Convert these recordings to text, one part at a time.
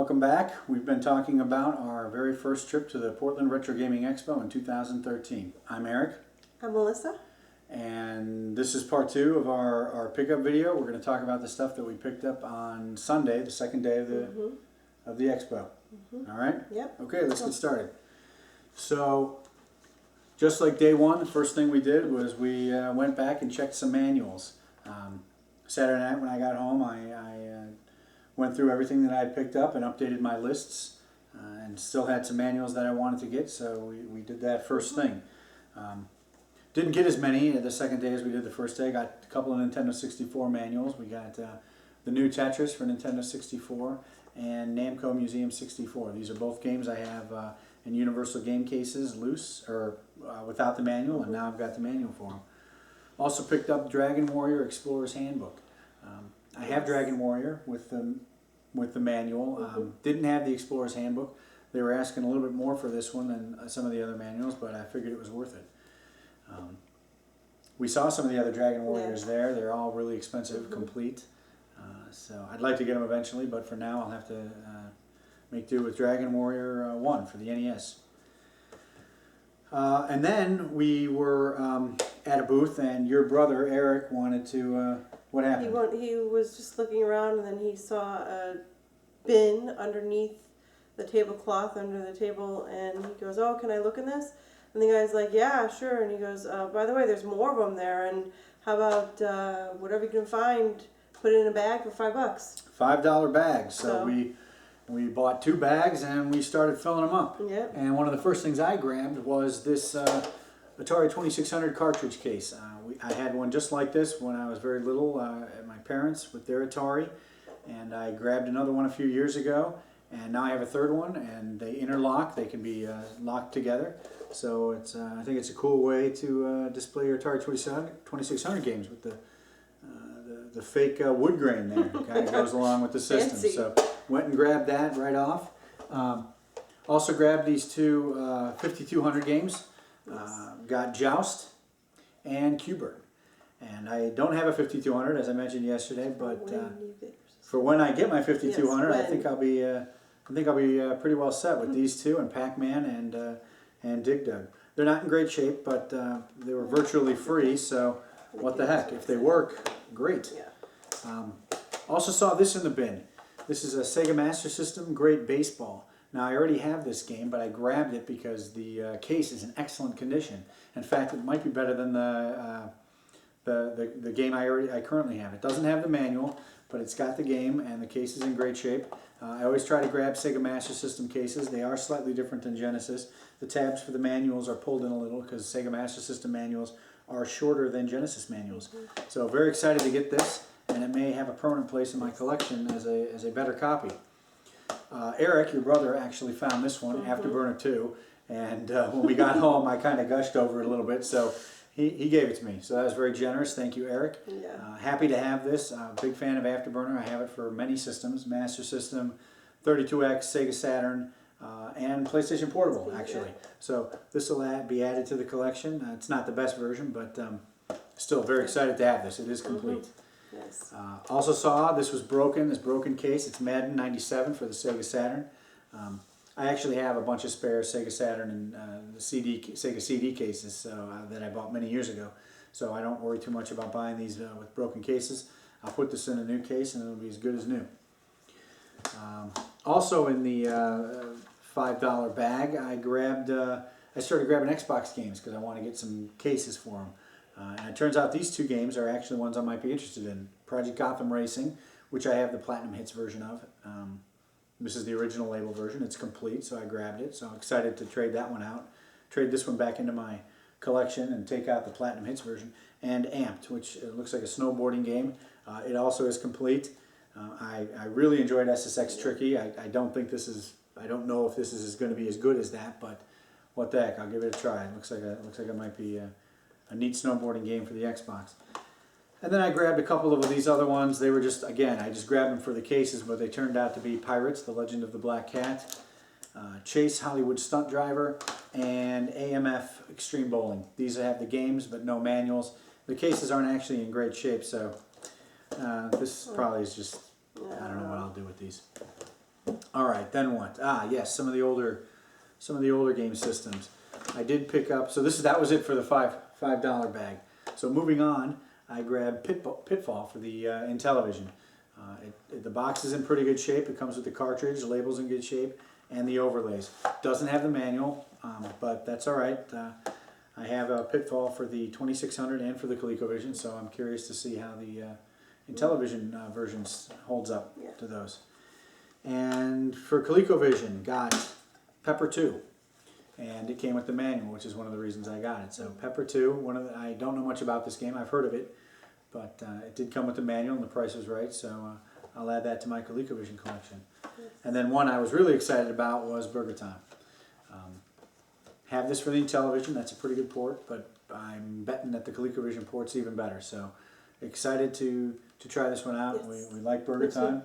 Welcome back. We've been talking about our very first trip to the Portland Retro Gaming Expo in 2013. I'm Eric. I'm Melissa. And this is part two of our pickup video. We're going to talk about the stuff that we picked up on Sunday, the second day of the expo. All right? Yep. Okay, let's get started. So, just like day one, the first thing we did was we went back and checked some manuals. Saturday night when I got home, I went through everything that I had picked up and updated my lists, and still had some manuals that I wanted to get, so we did that first thing. Didn't get as many the second day as we did the first day. Got a couple of Nintendo 64 manuals. We got the new Tetris for Nintendo 64 and Namco Museum 64. These are both games I have in Universal Game cases, loose or without the manual, and now I've got the manual for them. Also picked up Dragon Warrior Explorer's Handbook. I have Dragon Warrior with the manual. Didn't have the Explorer's Handbook. They were asking a little bit more for this one than some of the other manuals, but I figured it was worth it. We saw some of the other Dragon Warriors there. They're all really expensive, complete. So I'd like to get them eventually, but for now I'll have to make do with Dragon Warrior 1 for the NES. And then we were at a booth, and your brother Eric wanted to. What happened? He was just looking around, and then he saw a bin underneath the tablecloth under the table, and he goes, "Oh, can I look in this?" And the guy's like, "Yeah, sure." And he goes, "By the way, there's more of them there, and how about whatever you can find, put it in a bag for $5." $5 bags. So we bought 2 bags and we started filling them up. Yep. And one of the first things I grabbed was this Atari 2600 cartridge case. I had one just like this when I was very little at my parents with their Atari, and I grabbed another one a few years ago, and now I have a third one, and they interlock. They can be locked together. So it's I think it's a cool way to display your Atari 2600 games with the fake wood grain there. It kind of goes along with the system. Fancy. So went and grabbed that right off. Also grabbed these 2 5200 games. Got Joust and Q*bert. And I don't have a 5200 as I mentioned yesterday, but for when I get my 5200, I think I'll be pretty well set with these 2 and Pac-Man and Dig Dug. They're not in great shape, but they were virtually free, so what the heck? If they work, great. Also saw this in the bin. This is a Sega Master System Great Baseball. Now I already have this game, but I grabbed it because the case is in excellent condition. In fact, it might be better than the game I currently have. It doesn't have the manual, but it's got the game, and the case is in great shape. I always try to grab Sega Master System cases. They are slightly different than Genesis. The tabs for the manuals are pulled in a little because Sega Master System manuals are shorter than Genesis manuals. So very excited to get this, and it may have a permanent place in my collection as a better copy. Eric, your brother, actually found this one, Afterburner 2, and when we got home I kind of gushed over it a little bit, so he gave it to me. So that was very generous. Thank you, Eric. Happy to have this. Big fan of Afterburner. I have it for many systems, Master System, 32X, Sega Saturn, and PlayStation Portable, actually. So this will be added to the collection. It's not the best version, but still very excited to have this. It is complete. Yes. Also saw this was broken, this broken case. It's Madden 97 for the Sega Saturn. I actually have a bunch of spare Sega Saturn and Sega CD cases that I bought many years ago. So I don't worry too much about buying these with broken cases. I'll put this in a new case and it'll be as good as new. Also in the $5 bag, I started grabbing Xbox games because I want to get some cases for them. And it turns out these 2 games are actually ones I might be interested in. Project Gotham Racing, which I have the Platinum Hits version of. This is the original label version. It's complete, so I grabbed it. So I'm excited to trade that one out. Trade this one back into my collection and take out the Platinum Hits version. And Amped, which looks like a snowboarding game. It also is complete. I really enjoyed SSX Tricky. I don't know if this is going to be as good as that, but what the heck? I'll give it a try. It looks like it might be a neat snowboarding game for the Xbox. And then I grabbed a couple of these other ones. They were just, again, I just grabbed them for the cases, but they turned out to be Pirates, The Legend of the Black Cat, Chase Hollywood Stunt Driver, and AMF Extreme Bowling. These have the games, but no manuals. The cases aren't actually in great shape, so this probably is just, I don't know what I'll do with these. All right, then what? Ah, yes, some of the older game systems. I did pick up. So that was it for the $5 bag. So moving on, I grabbed Pitfall for the Intellivision. The box is in pretty good shape. It comes with the cartridge, the label's in good shape, and the overlays. Doesn't have the manual, but that's all right. I have a Pitfall for the 2600 and for the ColecoVision, so I'm curious to see how the Intellivision versions holds up to those. And for ColecoVision, got Pepper 2. And it came with the manual, which is one of the reasons I got it. So Pepper 2, I don't know much about this game. I've heard of it, but it did come with the manual and the price was right, so I'll add that to my ColecoVision collection. And then one I was really excited about was Burger Time. Have this for the Intellivision. That's a pretty good port, but I'm betting that the ColecoVision port's even better. So excited to try this one out. Yes. We like Burger Time.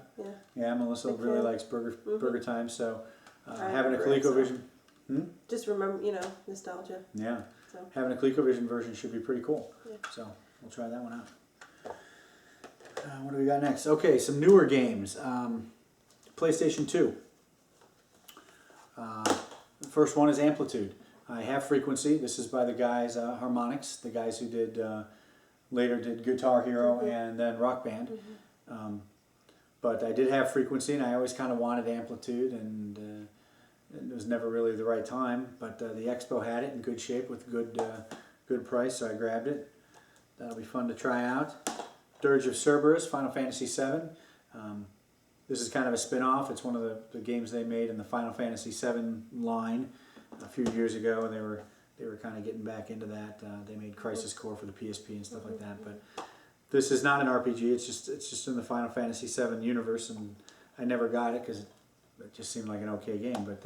Yeah. Melissa Big really fan. likes Burger Time. So I having a remember it, so- ColecoVision. Just remember, nostalgia. Yeah. So. Having a ColecoVision version should be pretty cool. Yeah. So we'll try that one out. What do we got next? Okay, some newer games. PlayStation 2. The first one is Amplitude. I have Frequency. This is by the guys Harmonix, the guys who later did Guitar Hero and then Rock Band. But I did have Frequency, and I always kind of wanted Amplitude, and it was never really the right time. But the Expo had it in good shape with good price, so I grabbed it. That'll be fun to try out. Dirge of Cerberus, Final Fantasy VII. This is kind of a spin-off. It's one of the games they made in the Final Fantasy VII line a few years ago, and they were kind of getting back into that. They made Crisis Core for the PSP and stuff like that. But this is not an RPG. It's just in the Final Fantasy VII universe, and I never got it because it just seemed like an okay game. But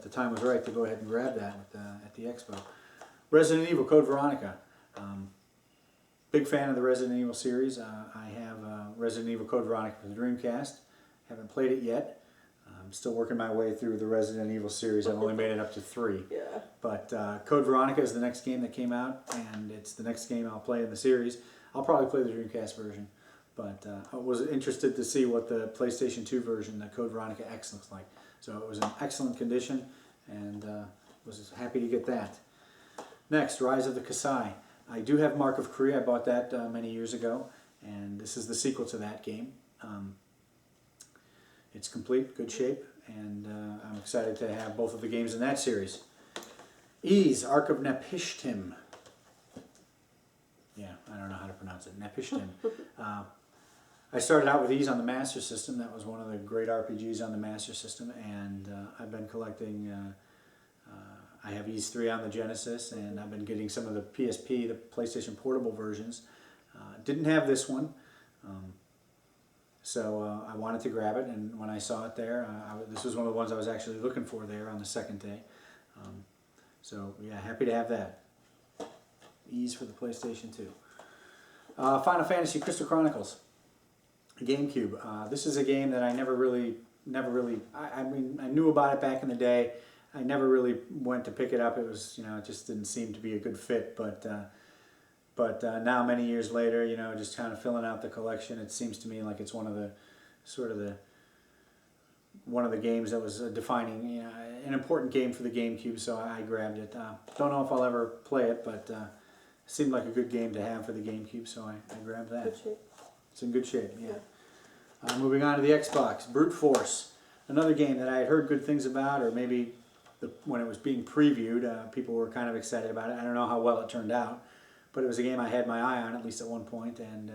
the time was right to go ahead and grab that at the Expo. Resident Evil Code Veronica. Big fan of the Resident Evil series. I have Resident Evil Code Veronica for the Dreamcast. Haven't played it yet. I'm still working my way through the Resident Evil series. I've only made it up to 3. Yeah. But Code Veronica is the next game that came out, and it's the next game I'll play in the series. I'll probably play the Dreamcast version. But I was interested to see what the PlayStation 2 version, the Code Veronica X, looks like. So it was in excellent condition, and was happy to get that. Next, Rise of the Kasai. I do have Mark of Korea. I bought that many years ago, and this is the sequel to that game. It's complete, good shape, and I'm excited to have both of the games in that series. Ys, Ark of Nepishtim. Yeah, I don't know how to pronounce it. Nepishtim. I started out with Ys on the Master System. That was one of the great RPGs on the Master System, and I've been collecting. I have Ys 3 on the Genesis, and I've been getting some of the PSP, the PlayStation Portable versions. Didn't have this one, so I wanted to grab it, and when I saw it there, this was one of the ones I was actually looking for there on the second day. So yeah, happy to have that. Ys for the PlayStation 2. Final Fantasy Crystal Chronicles, GameCube. This is a game that I never really, I mean, I knew about it back in the day. I never really went to pick it up. It was, it just didn't seem to be a good fit. But now, many years later, just kind of filling out the collection, it seems to me like it's one of the games that was defining, an important game for the GameCube. So I grabbed it. Don't know if I'll ever play it, but it seemed like a good game to have for the GameCube, so I grabbed that. Good shape. It's in good shape, yeah. Moving on to the Xbox, Brute Force, another game that I had heard good things about, or maybe when it was being previewed, people were kind of excited about it. I don't know how well it turned out, but it was a game I had my eye on, at least at one point, and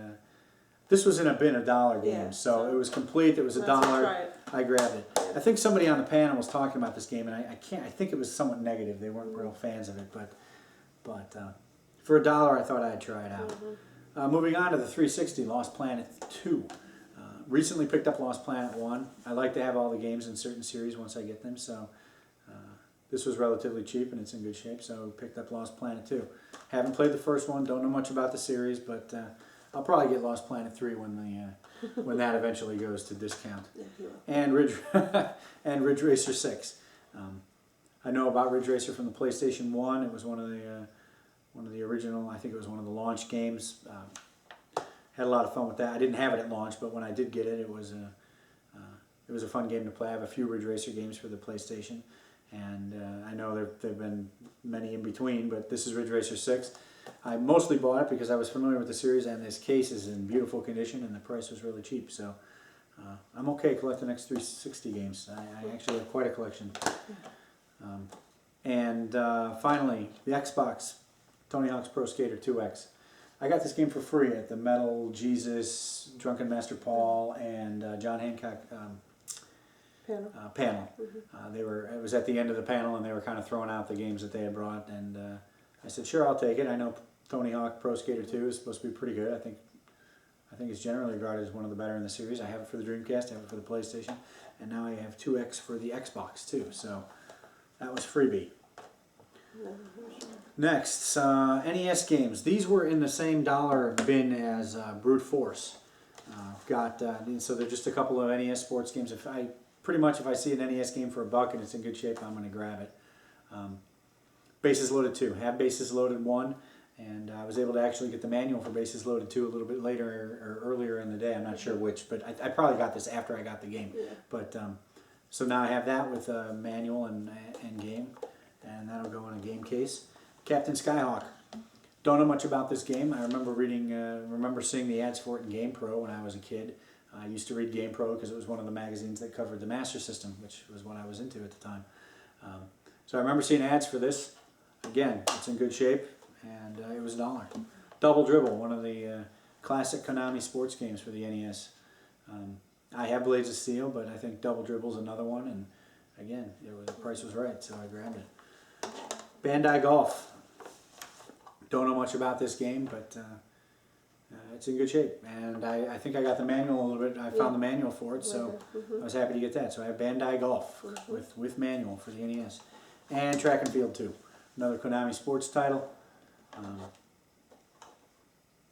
this was in a bin $1 game, Yeah, so it was complete. It was Let's $1. try it. I grabbed it. I think somebody on the panel was talking about this game, and I think it was somewhat negative. They weren't real fans of it, but for $1, I thought I'd try it out. Moving on to the 360, Lost Planet 2. Recently picked up Lost Planet 1. I like to have all the games in certain series once I get them, so this was relatively cheap and it's in good shape, so picked up Lost Planet 2. Haven't played the first one, don't know much about the series, but I'll probably get Lost Planet 3 when that eventually goes to discount. Yeah, you will. And Ridge Racer 6. I know about Ridge Racer from the PlayStation 1. It was one of the original, I think it was one of the launch games. Had a lot of fun with that. I didn't have it at launch, but when I did get it, it was it was a fun game to play. I have a few Ridge Racer games for the PlayStation, and I know there've been many in between, but this is Ridge Racer 6. I mostly bought it because I was familiar with the series, and this case is in beautiful condition, and the price was really cheap. So I'm okay collecting X360 games. I actually have quite a collection. And finally, the Xbox, Tony Hawk's Pro Skater 2X. I got this game for free at the Metal Jesus, Drunken Master Paul, and John Hancock panel. It was at the end of the panel, and they were kind of throwing out the games that they had brought, and I said, sure, I'll take it. I know Tony Hawk Pro Skater 2 is supposed to be pretty good. I think it's generally regarded as one of the better in the series. I have it for the Dreamcast, I have it for the PlayStation, and now I have 2X for the Xbox too. So that was freebie. Next, NES games. These were in the same dollar bin as Brute Force. So they're just a couple of NES sports games. If I see an NES game for $1 and it's in good shape, I'm going to grab it. Bases Loaded 2. Have Bases Loaded 1, and I was able to actually get the manual for Bases Loaded 2 a little bit later or earlier in the day. I'm not sure which, but I probably got this after I got the game. Yeah. But so now I have that with a manual and game, and that'll go in a game case. Captain Skyhawk. Don't know much about this game. I remember seeing the ads for it in GamePro when I was a kid. I used to read GamePro because it was one of the magazines that covered the Master System, which was what I was into at the time. So I remember seeing ads for this. Again, it's in good shape, and it was $1. Double Dribble, one of the classic Konami sports games for the NES. I have Blades of Steel, but I think Double Dribble's another one, and again, the price was right, so I grabbed it. Bandai Golf. Don't know much about this game, but it's in good shape, and I think I got the manual a little bit. I found the manual for it, so I was happy to get that. So I have Bandai Golf with manual for the NES. And Track and Field 2, another Konami sports title. I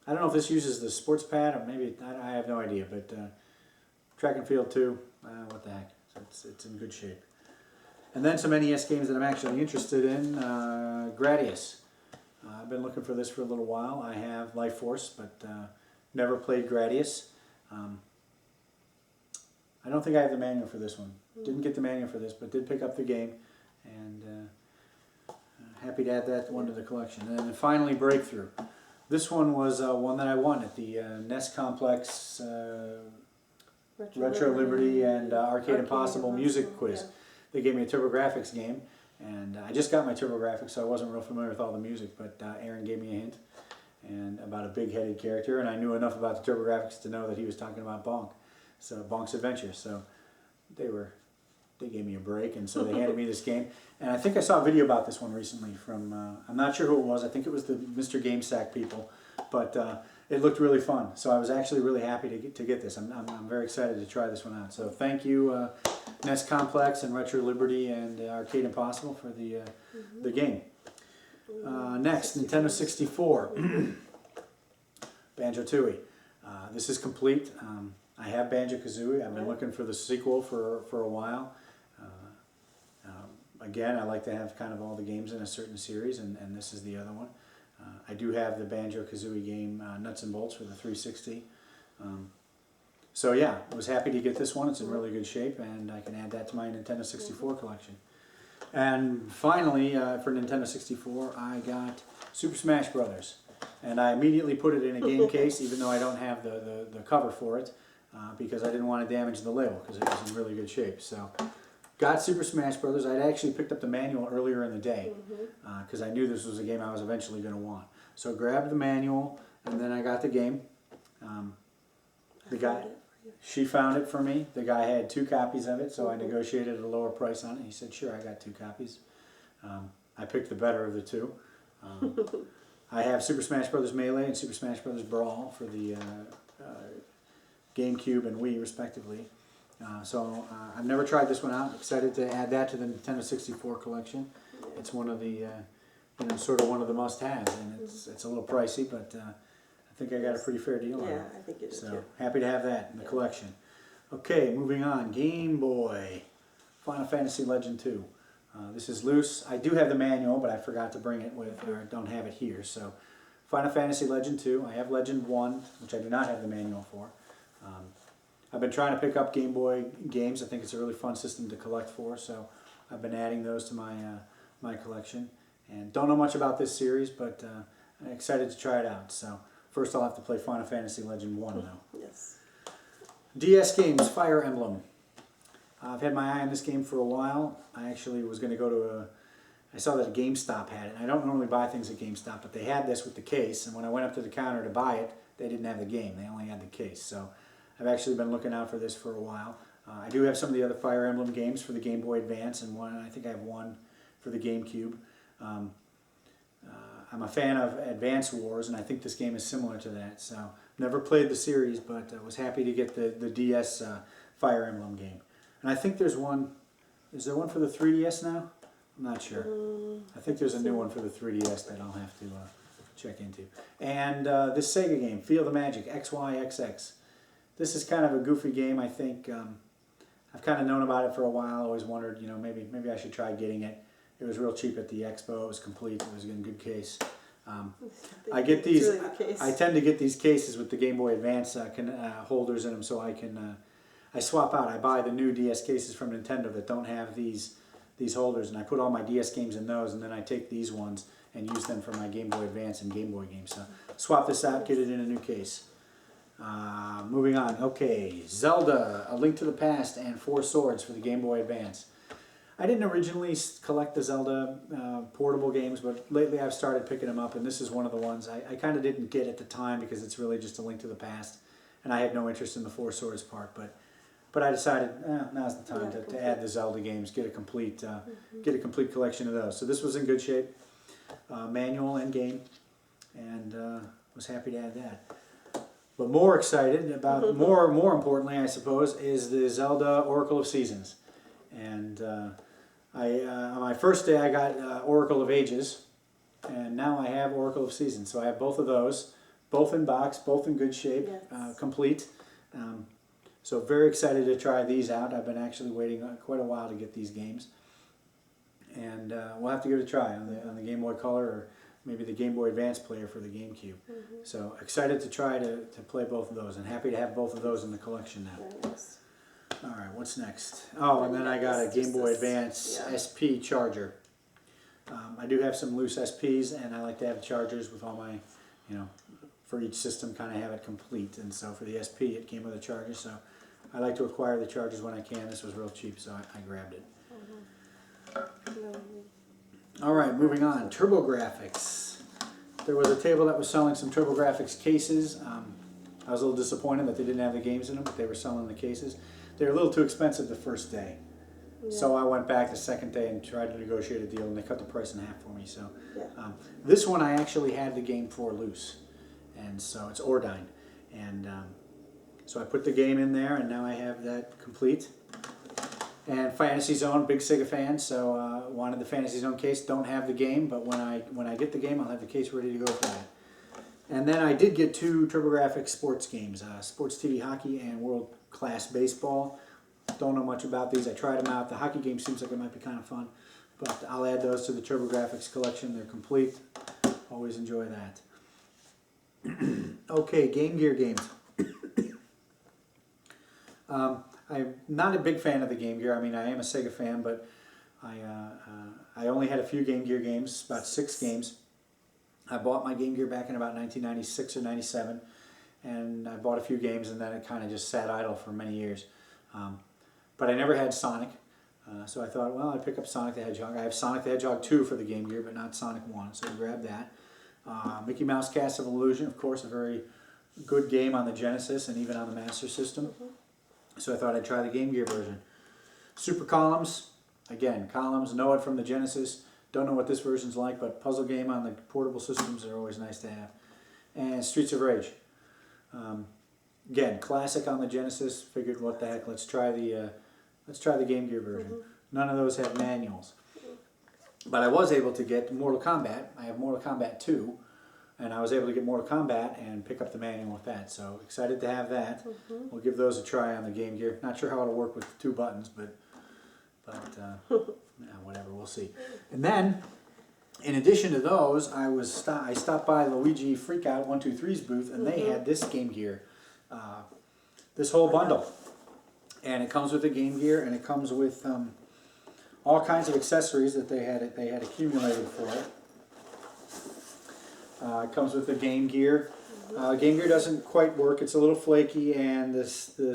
don't know if this uses the sports pad, or maybe, I have no idea, but Track and Field 2, what the heck, so it's in good shape. And then some NES games that I'm actually interested in. Gradius. I've been looking for this for a little while. I have Life Force, but never played Gradius. I don't think I have the manual for this one. Didn't get the manual for this, but did pick up the game, and happy to add that one to the collection. And then finally, Breakthrough. This one was one that I won at the NES Complex Retro Liberty and Arcade Impossible music quiz. Yeah. They gave me a TurboGrafx game, and I just got my TurboGrafx, so I wasn't real familiar with all the music, but Aaron gave me a hint and about a big-headed character, and I knew enough about the TurboGrafx to know that he was talking about Bonk, so Bonk's Adventure. So they gave me a break, and so they handed me this game. And I think I saw a video about this one recently from, I'm not sure who it was, I think it was the Mr. GameSack people, but it looked really fun. So I was actually really happy to get this. I'm very excited to try this one out. So thank you, NES Complex and Retro Liberty and Arcade Impossible for the game. Next, Nintendo 64. Banjo-Tooie. This is complete. I have Banjo-Kazooie. I've been looking for the sequel for a while. Again, I like to have kind of all the games in a certain series, and this is the other one. I do have the Banjo-Kazooie game Nuts and Bolts for the 360. So yeah, I was happy to get this one. It's in really good shape, and I can add that to my Nintendo 64 collection. And finally, for Nintendo 64, I got Super Smash Brothers. And I immediately put it in a game case, even though I don't have the cover for it, because I didn't want to damage the label, because it was in really good shape. So, got Super Smash Brothers. I'd actually picked up the manual earlier in the day, because I knew this was a game I was eventually going to want. So grabbed the manual, and then I got the game. She found it for me. The guy had 2 copies of it, so I negotiated a lower price on it. He said, sure, I got 2 copies. I picked the better of the 2. I have Super Smash Bros. Melee and Super Smash Bros. Brawl for the GameCube and Wii, respectively. So I've never tried this one out. Excited to add that to the Nintendo 64 collection. It's one of the, sort of one of the must-haves, and it's a little pricey, but I think I got a pretty fair deal on it. Yeah, I think it is So too. happy to have that in the collection. Okay, moving on. Game Boy, Final Fantasy Legend 2. This is loose. I do have the manual, but I forgot to bring it with, or don't have it here. So, Final Fantasy Legend 2. I have Legend 1, which I do not have the manual for. I've been trying to pick up Game Boy games. I think it's a really fun system to collect for, so I've been adding those to my collection. And don't know much about this series, but I'm excited to try it out. So first I'll have to play Final Fantasy Legend 1 though. Yes. DS games, Fire Emblem. I've had my eye on this game for a while. I actually was going to go to I saw that a GameStop had it. I don't normally buy things at GameStop, but they had this with the case, and when I went up to the counter to buy it, they didn't have the game. They only had the case. So I've actually been looking out for this for a while. I do have some of the other Fire Emblem games for the Game Boy Advance, and I think I have one for the GameCube. I'm a fan of Advance Wars, and I think this game is similar to that. So never played the series, but I was happy to get the DS Fire Emblem game. And I think there's one. Is there one for the 3DS now? I'm not sure. I think there's a new one for the 3DS that I'll have to check into. And this Sega game, Feel the Magic, XYXX. This is kind of a goofy game. I think I've kind of known about it for a while. Always wondered, you know, maybe I should try getting it. It was real cheap at the expo. It was complete. It was in good case. I get these. Really the case. I tend to get these cases with the Game Boy Advance holders in them, so I can. I swap out. I buy the new DS cases from Nintendo that don't have these holders, and I put all my DS games in those, and then I take these ones and use them for my Game Boy Advance and Game Boy games. So swap this out, get it in a new case. Moving on. Okay, Zelda: A Link to the Past and Four Swords for the Game Boy Advance. I didn't originally collect the Zelda portable games, but lately I've started picking them up, and this is one of the ones I kind of didn't get at the time because it's really just a Link to the Past, and I had no interest in the Four Swords part, but I decided now's the time to add the Zelda games, get a complete collection of those. So this was in good shape, manual and game, and was happy to add that. But more excited about more importantly, I suppose, is the Zelda Oracle of Seasons. And on my first day I got Oracle of Ages, and now I have Oracle of Seasons. So I have both of those, both in box, both in good shape, Yes. complete. So very excited to try these out. I've been actually waiting quite a while to get these games, and we'll have to give it a try on the Game Boy Color or maybe the Game Boy Advance player for the GameCube. So excited to try to play both of those, and happy to have both of those in the collection now. Very nice. All right, what's next? Oh, and then I got a Game Boy Advance SP charger. I do have some loose SPs, and I like to have chargers with all my, you know, for each system, kind of have it complete. And so for the SP, it came with a charger, so I like to acquire the chargers when I can. This was real cheap, so I grabbed it. All right, moving on. TurboGrafx. There was a table that was selling some TurboGrafx cases. I was a little disappointed that they didn't have the games in them, but they were selling the cases. They were a little too expensive the first day. So I went back the second day and tried to negotiate a deal, and they cut the price in half for me. So this one I actually had the game for loose, and so it's Ordyne. And so I put the game in there, and now I have that complete. And Fantasy Zone, big Sega fan, so wanted the Fantasy Zone case. Don't have the game, but when I get the game, I'll have the case ready to go for that. And then I did get two TurboGrafx sports games, Sports TV Hockey and World Class Baseball. Don't know much about these. I tried them out. The hockey game seems like it might be kind of fun, but I'll add those to the TurboGrafx collection. They're complete. Always enjoy that. Okay, Game Gear games. I'm not a big fan of the Game Gear. I mean, I am a Sega fan, but I only had a few Game Gear games, about 6 games. I bought my Game Gear back in about 1996 or 97, and I bought a few games, and then it kind of just sat idle for many years. But I never had Sonic, so I thought, well, I'd pick up Sonic the Hedgehog. I have Sonic the Hedgehog 2 for the Game Gear, but not Sonic 1, so I grabbed that. Mickey Mouse Castle of Illusion, of course, a very good game on the Genesis and even on the Master System. So I thought I'd try the Game Gear version. Super Columns, again, Columns, know it from the Genesis. Don't know what this version's like, but puzzle game on the portable systems are always nice to have. And Streets of Rage. Again, classic on the Genesis. Figured, what the heck? Let's try the Game Gear version. None of those have manuals, but I was able to get Mortal Kombat. I have Mortal Kombat 2, and I was able to get Mortal Kombat and pick up the manual with that. So excited to have that. We'll give those a try on the Game Gear. Not sure how it'll work with the 2 buttons, but whatever. We'll see. And then, in addition to those, I stopped by Luigi Freakout 123's booth, and they had this Game Gear this whole bundle. And it comes with the Game Gear, and it comes with all kinds of accessories that they had accumulated for it. It comes with the Game Gear. Game Gear doesn't quite work; it's a little flaky, and the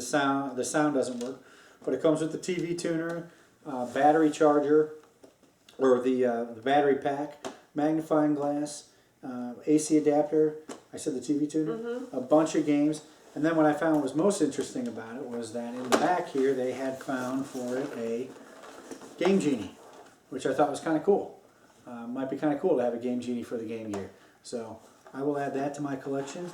sound doesn't work. But it comes with the TV tuner, battery charger, or the battery pack, magnifying glass, AC adapter. I said the TV tuner, a bunch of games. And then what I found was most interesting about it was that in the back here they had found for it a Game Genie, which I thought was kind of cool. Might be kind of cool to have a Game Genie for the Game Gear. So I will add that to my collection.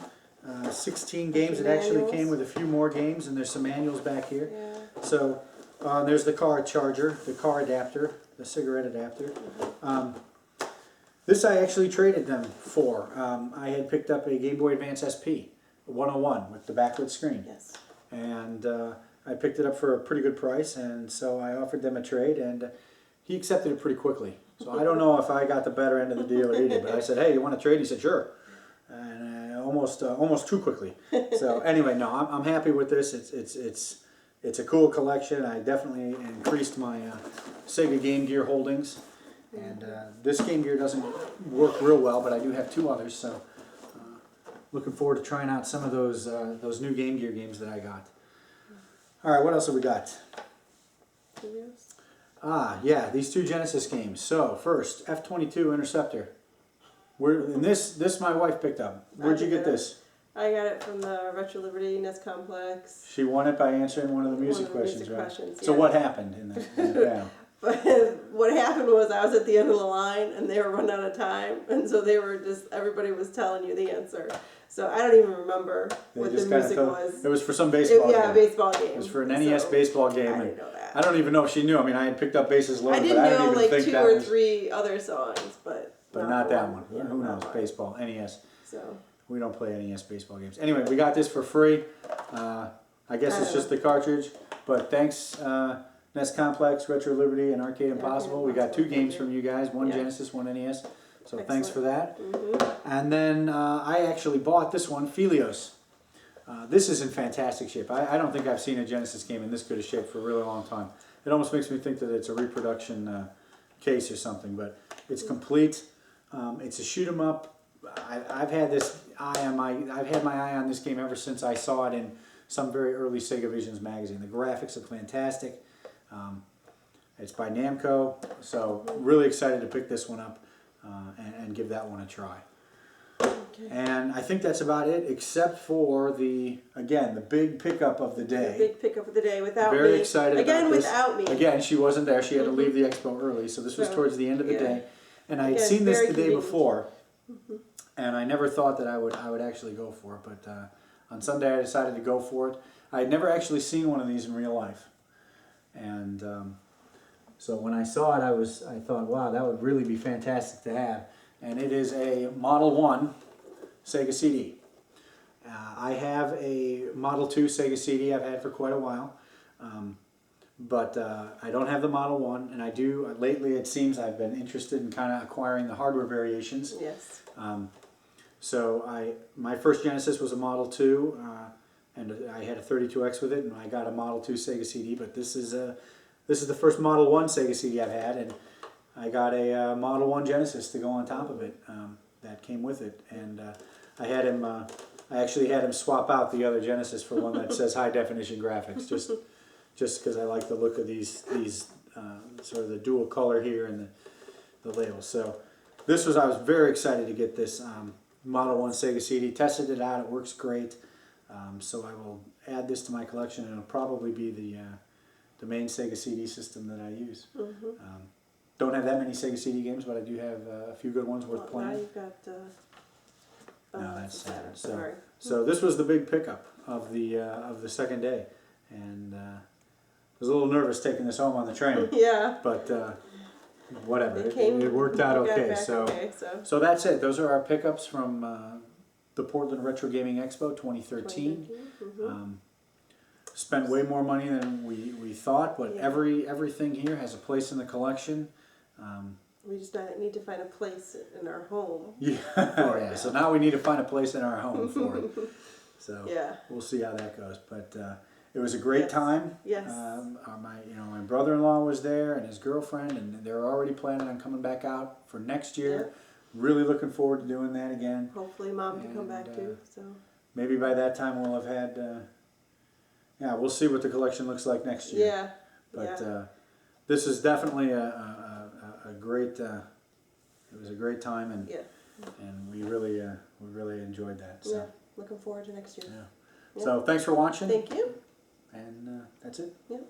16 games. It actually came with a few more games, and there's some manuals back here. Yeah. So there's the car charger, the car adapter, the cigarette adapter. This I actually traded them for. I had picked up a Game Boy Advance SP 101 with the backlit screen. Yes. And I picked it up for a pretty good price, and so I offered them a trade, and he accepted it pretty quickly. So I don't know if I got the better end of the deal or he did, but I said, hey, you want to trade? He said, sure. And almost too quickly. So anyway, no, I'm happy with this. It's a cool collection. I definitely increased my Sega Game Gear holdings. And this Game Gear doesn't work real well, but I do have 2 others, so looking forward to trying out some of those new Game Gear games that I got. All right, what else have we got? Yeah, these 2 Genesis games. So first, F-22 Interceptor. This my wife picked up. Where'd you get this? I got it from the Retro Liberty NES Complex. She won it by answering one of the music questions, right? So yeah. what happened in the panel? But what happened was I was at the end of the line and they were running out of time, and so everybody was telling you the answer. So I don't even remember what the music was. It was for some baseball game. Baseball game. It was for an NES baseball game. I didn't know that. I don't even know if she knew. I mean, I had picked up Bases Loaded, I didn't but I know didn't even like think 2 that or was... 3 other songs, but not that one. Yeah, Who knows? one. Baseball, NES. So We don't play NES baseball games. Anyway, we got this for free. I guess it's just the cartridge. But thanks, NES Complex, Retro Liberty, and Arcade Impossible. We got 2 games from you guys, one Genesis, one NES. So thanks for that. And then I actually bought this one, Philios. This is in fantastic shape. I don't think I've seen a Genesis game in this good a shape for a really long time. It almost makes me think that it's a reproduction case or something, but it's complete. It's a shoot 'em up. I've had my eye on this game ever since I saw it in some very early Sega Visions magazine. The graphics are fantastic. It's by Namco, so really excited to pick this one up and give that one a try. Okay. And I think that's about it, except for the big pickup of the day. The big pickup of the day without me. Very excited about this. Without me. Again, she wasn't there. She had to leave the expo early, so this was towards the end of the day. And I had seen this the day before, and I never thought that I would actually go for it. But on Sunday, I decided to go for it. I had never actually seen one of these in real life, and so when I saw it, I thought, wow, that would really be fantastic to have. And it is a Model 1 Sega CD. I have a Model 2 Sega CD I've had for quite a while. But I don't have the Model 1, and I do, lately it seems I've been interested in kind of acquiring the hardware variations. Yes. So my first Genesis was a Model 2, and I had a 32X with it, and I got a Model 2 Sega CD, but this is the first Model 1 Sega CD I've had, and I got a Model 1 Genesis to go on top of it that came with it, and I actually had him swap out the other Genesis for one that says high definition graphics, just because I like the look of these sort of the dual color here and the label. So I was very excited to get this Model 1 Sega CD. Tested it out, it works great. So I will add this to my collection, and it'll probably be the main Sega CD system that I use. Don't have that many Sega CD games, but I do have a few good ones worth playing. Now you've got... no, that's Saturn. Sorry. So this was the big pickup of the second day, and I was a little nervous taking this home on the train. Yeah. But whatever, it worked out okay. So that's it. Those are our pickups from the Portland Retro Gaming Expo 2013. Spent way more money than we thought, but everything here has a place in the collection. We just need to find a place in our home. Yeah, so now we need to find a place in our home for it. So Yeah. we'll see how that goes. But it was a great time. Yes. My brother-in-law was there and his girlfriend, and they're already planning on coming back out for next year. Yeah. Really looking forward to doing that again. Hopefully, Mom can come back too. So Maybe by that time we'll have had. We'll see what the collection looks like next year. yeah. But yeah. this is definitely a great. It was a great time, and we really enjoyed that. So. Yeah. Looking forward to next year. Yeah. Yeah. So thanks for watching. Thank you. And that's it. Yep.